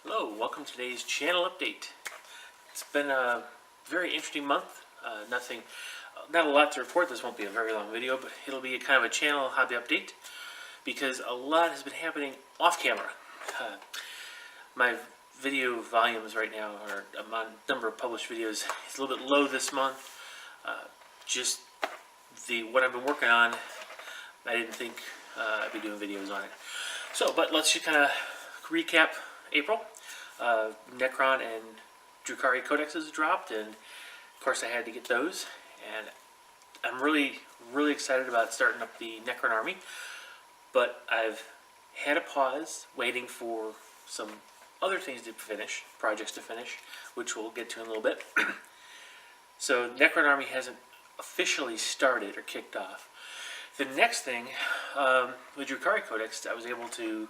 Hello, welcome to today's channel update. It's been a very interesting month. Not a lot to report. This won't be a very long video, but it'll be a kind of a channel hobby update because a lot has been happening off camera. My video volumes right now, or number of published videos, is a little bit low this month. Just what I've been working on, I didn't think I'd be doing videos on it. But let's just kind of recap April. Necron and Drukhari codexes dropped, and of course I had to get those. And I'm really excited about starting up the Necron army, but I've had a pause waiting for some other things to finish, projects to finish, which we'll get to in a little bit. So Necron army hasn't officially started or kicked off. The next thing, with Drukhari Codex, I was able to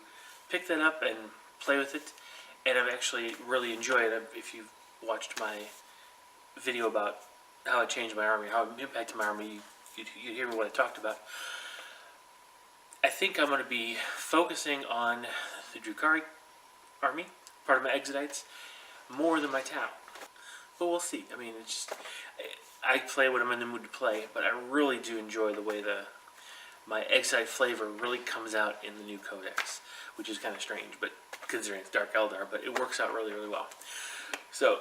pick that up and play with it, and I've actually really enjoyed it. If you've watched my video about how I changed my army, how it impacted my army, you'd hear what I talked about. I think I'm going to be focusing on the Drukhari army, part of my Exodites, more than my Tau. But we'll see. I mean, it's just, I play what I'm in the mood to play, but I really do enjoy the way my Exodite flavor really comes out in the new Codex, which is kind of strange, but considering it's Dark Eldar, but it works out really well. So,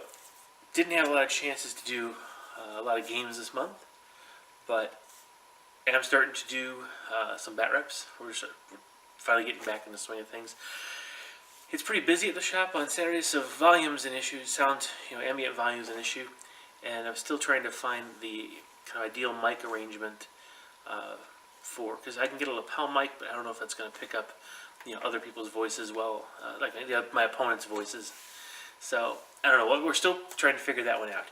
didn't have a lot of chances to do a lot of games this month, but I'm starting to do some bat reps. We're finally getting back in the swing of things. It's pretty busy at the shop on Saturdays, so volume's an issue. Ambient volume's an issue, and I'm still trying to find the kind of ideal mic arrangement because I can get a lapel mic, but I don't know if that's going to pick up other people's voices well, like my opponent's voices. So I don't know. We're still trying to figure that one out.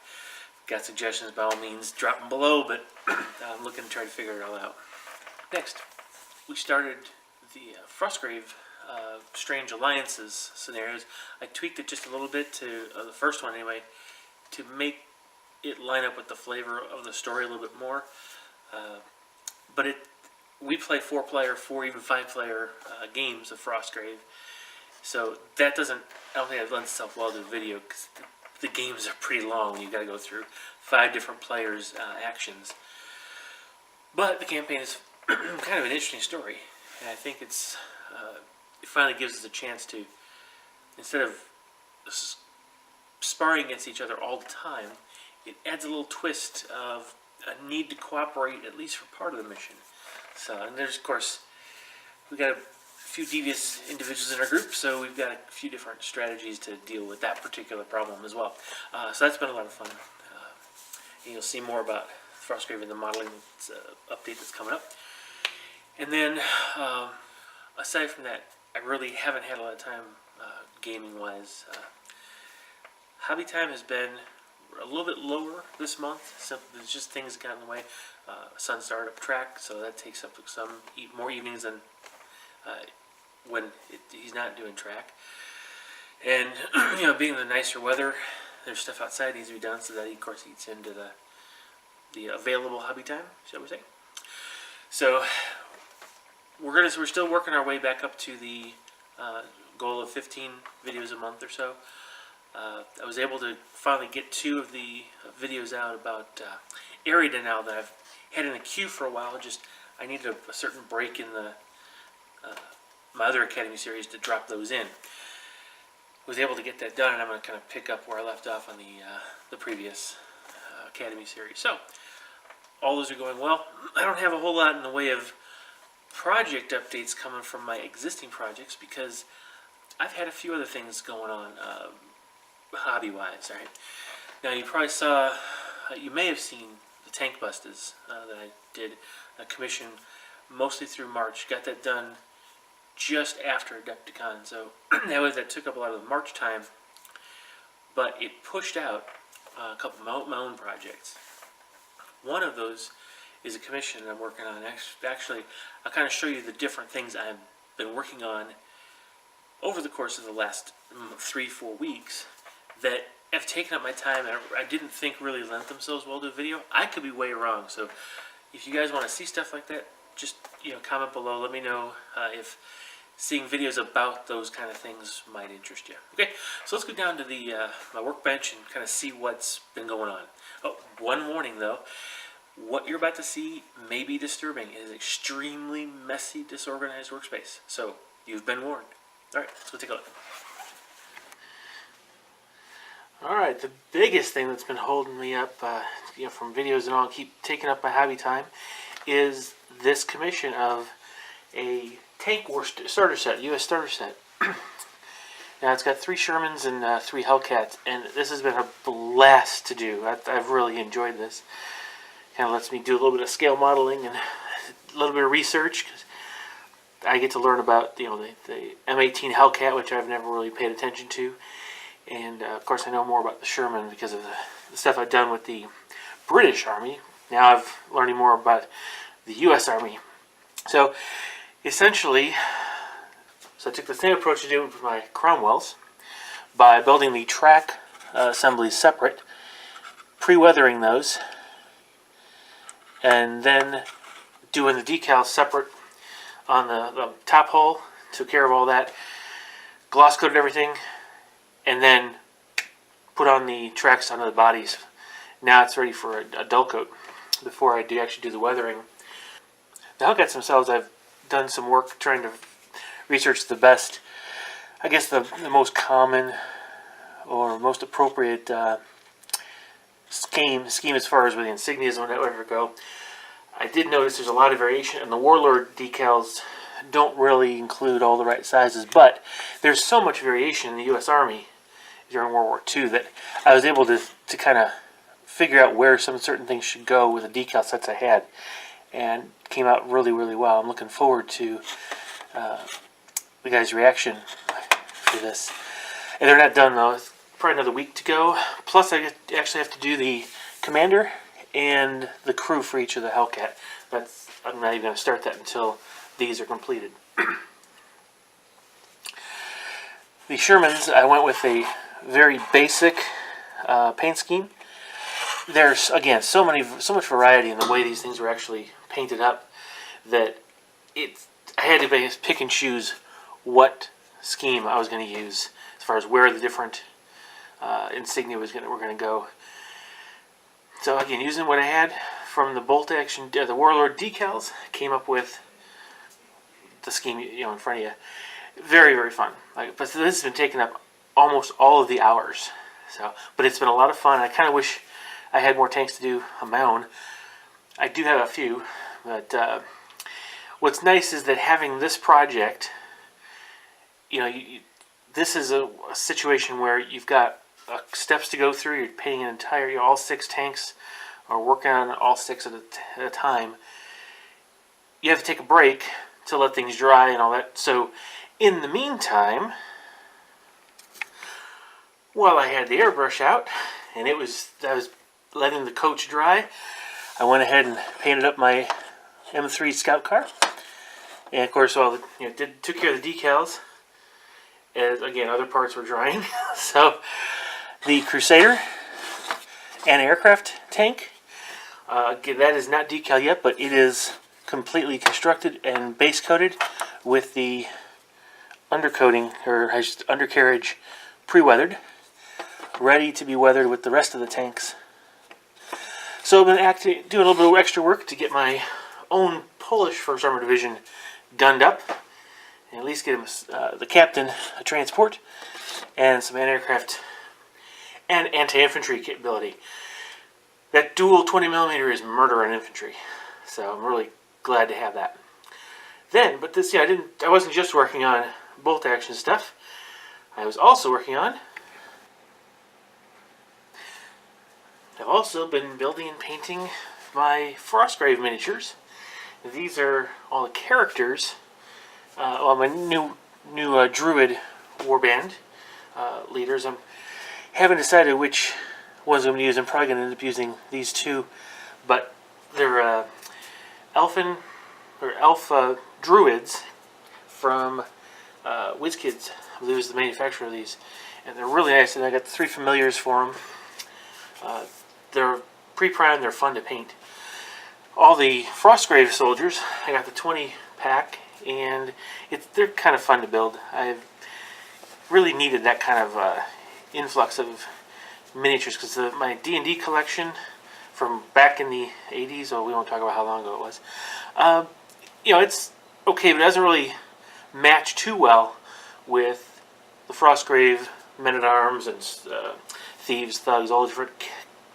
Got suggestions, by all means, drop them below, but I'm looking to try to figure it all out. Next, we started the Frostgrave Strange Alliances scenarios. I tweaked it just a little bit to the first one anyway, to make it line up with the flavor of the story a little bit more. But we play 4-player, 4 even 5-player games of Frostgrave, so I don't think that lends itself well to a video because the games are pretty long. You got to go through 5 different players' actions. But the campaign is kind of an interesting story, and I think it finally gives us a chance to, instead of sparring against each other all the time, it adds a little twist of a need to cooperate at least for part of the mission. So, and there's, of course, we've got a few devious individuals in our group, so we've got a few different strategies to deal with that particular problem as well. So that's been a lot of fun. And you'll see more about Frostgrave in the modeling update that's coming up. And then, aside from that, I really haven't had a lot of time gaming-wise. Hobby time has been a little bit lower this month. There's just things got in the way. Son started up track, so that takes up some more evenings than when he's not doing track. And being the nicer weather, there's stuff outside needs to be done, so that of course eats into the available hobby time, shall we say? So we're still working our way back up to the goal of 15 videos a month or so. I was able to finally get 2 of the videos out about Arida now that I've had in the queue for a while. I needed a certain break in my other Academy series to drop those in. Was able to get that done, and I'm going to kind of pick up where I left off on the previous Academy series. So all those are going well. I don't have a whole lot in the way of project updates coming from my existing projects because I've had a few other things going on. Hobby-wise, right? Now you may have seen the Tank Busters that I did a commission mostly through March. Got that done just after Adepticon, so that took up a lot of the March time, but it pushed out a couple of my own projects. One of those is a commission I'm working on. Actually, I'll kind of show you the different things I've been working on over the course of the last 3-4 weeks that have taken up my time and I didn't think really lent themselves well to a video. I could be way wrong, so if you guys want to see stuff like that, just comment below. Let me know if seeing videos about those kind of things might interest you. Okay, so let's go down to the my workbench and kind of see what's been going on. Oh, one warning though. What you're about to see may be disturbing. It is an extremely messy, disorganized workspace. So, you've been warned. Alright, let's go take a look. Alright, the biggest thing that's been holding me up from videos and all, keep taking up my hobby time, is this commission of a tank war starter set, U.S. starter set. Now, it's got 3 Shermans and 3 Hellcats, and this has been a blast to do. I've really enjoyed this. Kind of lets me do a little bit of scale modeling and a little bit of research, because I get to learn about the M18 Hellcat, which I've never really paid attention to, and of course I know more about the Sherman because of the stuff I've done with the British Army. Now I'm learning more about the U.S. Army. So essentially, I took the same approach to do with my Cromwells by building the track assemblies separate, pre-weathering those, and then doing the decals separate on the top hull. Took care of all that, gloss coated everything, and then put on the tracks onto the bodies. Now it's ready for a dull coat before I actually do the weathering. The Hellcats themselves, I've done some work trying to research the best, I guess the most common or most appropriate scheme as far as where the insignias and whatever go. I did notice there's a lot of variation, and the Warlord decals don't really include all the right sizes, but there's so much variation in the U.S. Army during World War II that I was able to kind of figure out where some certain things should go with the decal sets I had, and came out really, really well. I'm looking forward to the guys' reaction for this. And they're not done though. It's probably another week to go. Plus I actually have to do the commander and the crew for each of the Hellcat. I'm not even going to start that until these are completed. The Shermans, I went with a very basic paint scheme. There's, again, so much variety in the way these things were actually painted up that I had to pick and choose what scheme I was going to use as far as where the different insignia were going to go. So again, using what I had from the bolt action, the Warlord decals, came up with the scheme in front of you. Very, very fun. But this has been taking up almost all of the hours. But it's been a lot of fun. I kind of wish I had more tanks to do on my own. I do have a few, but what's nice is that having this project, this is a situation where you've got steps to go through. You're painting an entire, all 6 tanks, or working on all 6 at a time. You have to take a break to let things dry and all that. So in the meantime, while I had the airbrush out and I was letting the coach dry, I went ahead and painted up my M3 Scout car. And of course, took care of the decals. As again, other parts were drying. So the Crusader anti-aircraft tank, again, that is not decal yet, but it is completely constructed and base coated with the undercoating, or undercarriage, pre-weathered, ready to be weathered with the rest of the tanks. So I've been doing a little bit of extra work to get my own Polish 1st Armored Division gunned up, and at least get him, the captain, a transport, and some anti-aircraft and anti-infantry capability. That dual 20mm is murder on infantry, so I'm really glad to have that. But this, I wasn't just working on bolt action stuff. I was also working on. I've also been building and painting my Frostgrave miniatures. These are all the characters. My new Druid warband leaders. I haven't decided which ones I'm going to use. I'm probably going to end up using these 2, but they're elf druids from WizKids. I believe is the manufacturer of these, and they're really nice. And I got the 3 familiars for them. They're pre-primed. They're fun to paint. All the Frostgrave soldiers, I got the 20 pack and they're kind of fun to build. I've really needed that kind of influx of miniatures because my D&D collection from back in the 80s, we won't talk about how long ago it was, it's okay, but it doesn't really match too well with the Frostgrave men-at-arms and thieves, thugs, all different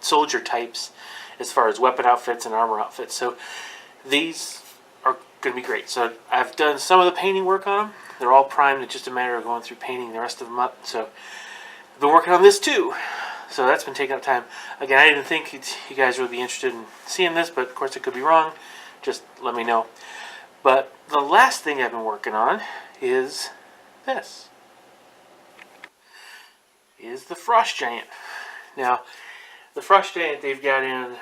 soldier types as far as weapon outfits and armor outfits. So these are going to be great. So I've done some of the painting work on them. They're all primed. It's just a matter of going through painting the rest of them up. So I've been working on this too. So that's been taking up time. Again, I didn't think you guys would be interested in seeing this, but of course it could be wrong. Just let me know. But the last thing I've been working on is this. Is the Frost Giant. Now, the Frost Giant they've got in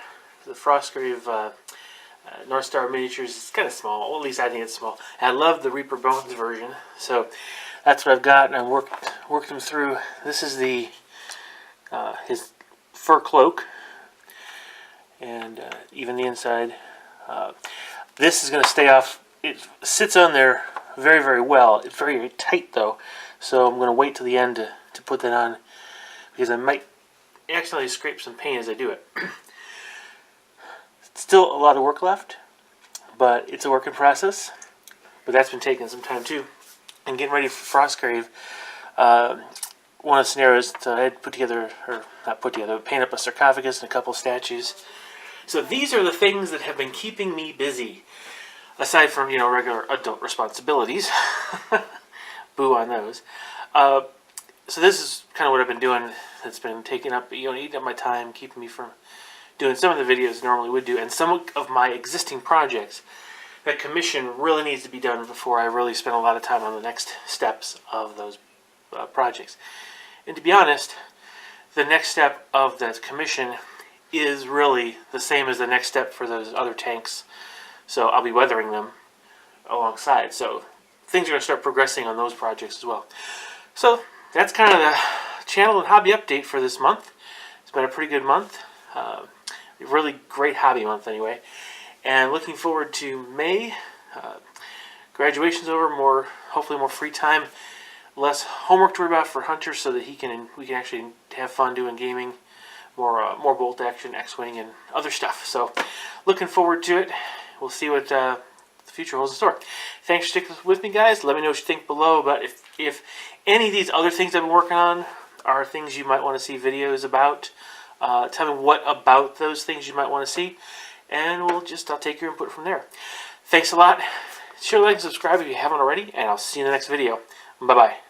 the Frostgrave North Star miniatures. It's kind of small. Well, at least I think it's small. And I love the Reaper Bones version. So that's what I've got, and I worked them through. This is the his fur cloak, and even the inside. This is going to stay off. It sits on there very, very well. It's very, very tight though, so I'm going to wait till the end to put that on, because I might accidentally scrape some paint as I do it. Still a lot of work left, but it's a work in process. But that's been taking some time too. And getting ready for Frostgrave, one of the scenarios I had put together, or not put together, but paint up a sarcophagus and a couple statues. So these are the things that have been keeping me busy, aside from regular adult responsibilities. Boo on those. So this is kind of what I've been doing. That's been taking up, eating up my time, keeping me from doing some of the videos I normally would do, and some of my existing projects. That commission really needs to be done before I really spend a lot of time on the next steps of those projects. And to be honest, the next step of that commission is really the same as the next step for those other tanks. So I'll be weathering them alongside. So things are going to start progressing on those projects as well. So that's kind of the channel and hobby update for this month. It's been a pretty good month. Really great hobby month anyway. And looking forward to May. Graduation's over, hopefully more free time, less homework to worry about for Hunter, so that we can actually have fun doing gaming, more bolt action, X-Wing, and other stuff. So looking forward to it. We'll see what the future holds in store. Thanks for sticking with me, guys. Let me know what you think below. But if any of these other things I've been working on are things you might want to see videos about, tell me what about those things you might want to see, and I'll take your input from there. Thanks a lot. Share, like, and subscribe if you haven't already, and I'll see you in the next video. Bye-bye.